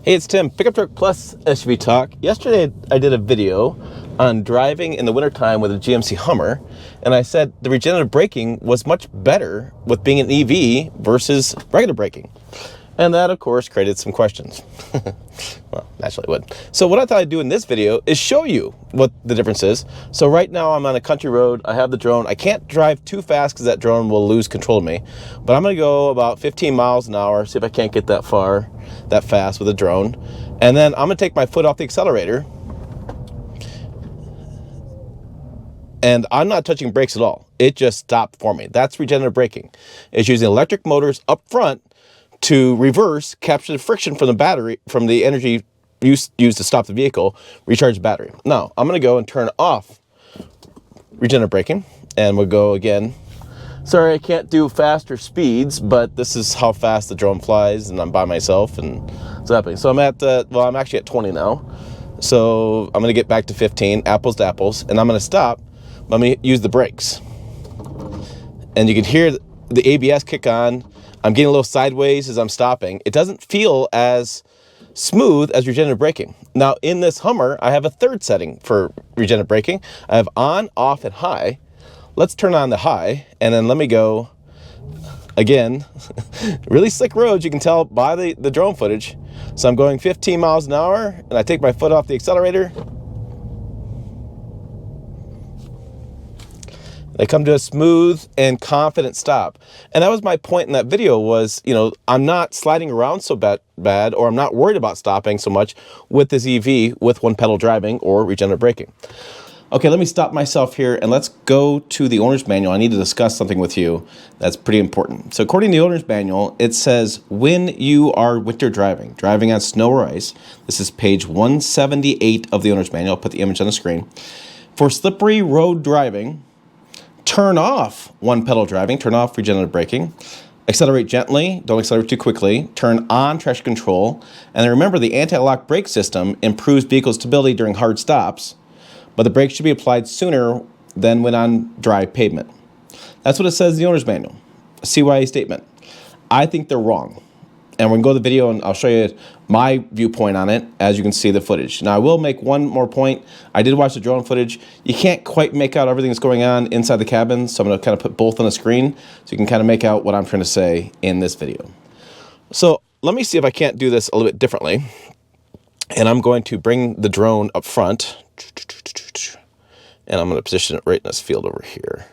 Hey, it's Tim, Pickup Truck Plus SUV Talk. Yesterday I did a video on driving in the wintertime with a GMC Hummer, and I said the regenerative braking was much better with being an EV versus regular braking. And that, of course, created some questions. Well, naturally it would. So what I thought I'd do in this video is show you what the difference is. So right now I'm on a country road. I have the drone. I can't drive too fast because that drone will lose control of me. But I'm going to go about 15 miles an hour, see if I can't get that fast with a drone. And then I'm going to take my foot off the accelerator. And I'm not touching brakes at all. It just stopped for me. That's regenerative braking. It's using electric motors up front to reverse, capture the friction from the battery, from the energy used to stop the vehicle, recharge the battery. Now, I'm going to go and turn off regenerative braking, and we'll go again. Sorry, I can't do faster speeds, but this is how fast the drone flies, and I'm by myself, and it's happening. So I'm I'm actually at 20 now. So I'm going to get back to 15, apples to apples, and I'm going to stop. Let me use the brakes. And you can hear the ABS kick on. I'm getting a little sideways as I'm stopping. It doesn't feel as smooth as regenerative braking. Now, in this Hummer, I have a third setting for regenerative braking. I have on, off, and high. Let's turn on the high, and then let me go again. Really slick roads, you can tell by the drone footage. So I'm going 15 miles an hour, and I take my foot off the accelerator. I come to a smooth and confident stop. And that was my point in that video was, I'm not sliding around so bad, or I'm not worried about stopping so much with this EV with one pedal driving or regenerative braking. Okay, let me stop myself here and let's go to the owner's manual. I need to discuss something with you that's pretty important. So according to the owner's manual, it says when you are winter driving on snow or ice, this is page 178 of the owner's manual. I'll put the image on the screen. For slippery road driving, turn off one pedal driving, turn off regenerative braking, accelerate gently, don't accelerate too quickly, turn on traction control, and then remember the anti-lock brake system improves vehicle stability during hard stops, but the brakes should be applied sooner than when on dry pavement. That's what it says in the owner's manual, a CYA statement. I think they're wrong. And we're going to go to the video and I'll show you my viewpoint on it as you can see the footage. Now, I will make one more point. I did watch the drone footage. You can't quite make out everything that's going on inside the cabin, so I'm going to kind of put both on the screen so you can kind of make out what I'm trying to say in this video. So let me see if I can't do this a little bit differently. And I'm going to bring the drone up front. And I'm going to position it right in this field over here.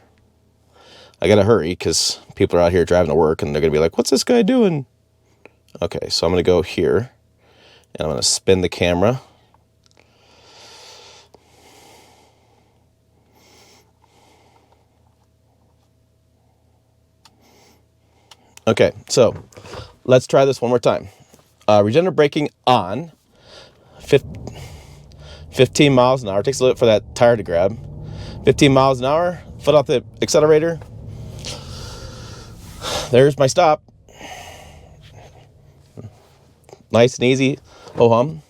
I got to hurry because people are out here driving to work and they're going to be like, what's this guy doing? Okay, so I'm going to go here, and I'm going to spin the camera. Okay, so let's try this one more time. Regenerative braking on, 15 miles an hour. It takes a little bit for that tire to grab. 15 miles an hour, foot off the accelerator. There's my stop. Nice and easy, ho-hum.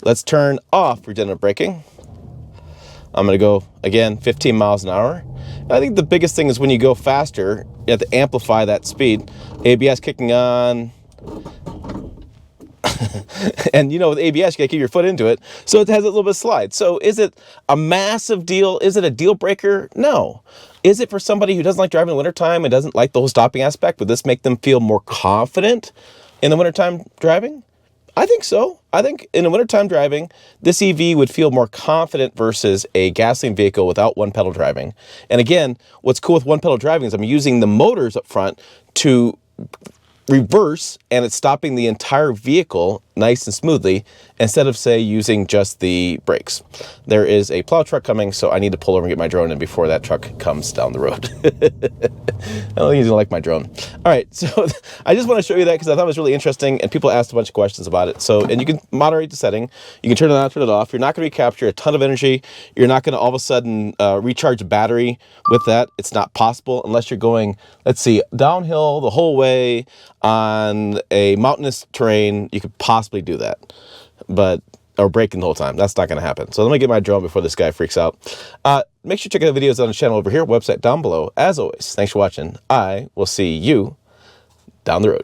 Let's turn off regenerative braking. I'm going to go, again, 15 miles an hour. And I think the biggest thing is when you go faster, you have to amplify that speed. ABS kicking on. And with ABS, you got to keep your foot into it. So it has a little bit of slide. So is it a massive deal? Is it a deal breaker? No. Is it for somebody who doesn't like driving in the wintertime and doesn't like the whole stopping aspect? Would this make them feel more confident in the wintertime driving? I think so. I think in the wintertime driving, this EV would feel more confident versus a gasoline vehicle without one pedal driving. And again, what's cool with one pedal driving is I'm using the motors up front to reverse, and it's stopping the entire vehicle nice and smoothly instead of, say, using just the brakes. There is a plow truck coming, so I need to pull over and get my drone in before that truck comes down the road. I don't think he's gonna like my drone. All right, so I just want to show you that because I thought it was really interesting, and people asked a bunch of questions about it. So, and you can moderate the setting. You can turn it on, turn it off. You're not going to recapture a ton of energy. You're not going to all of a sudden recharge the battery with that. It's not possible unless you're going, let's see, downhill the whole way on a mountainous terrain. You could possibly do that, or braking the whole time. That's not going to happen. So let me get my drone before this guy freaks out. Make sure to check out the videos on the channel over here, website down below. As always, thanks for watching. I will see you down the road.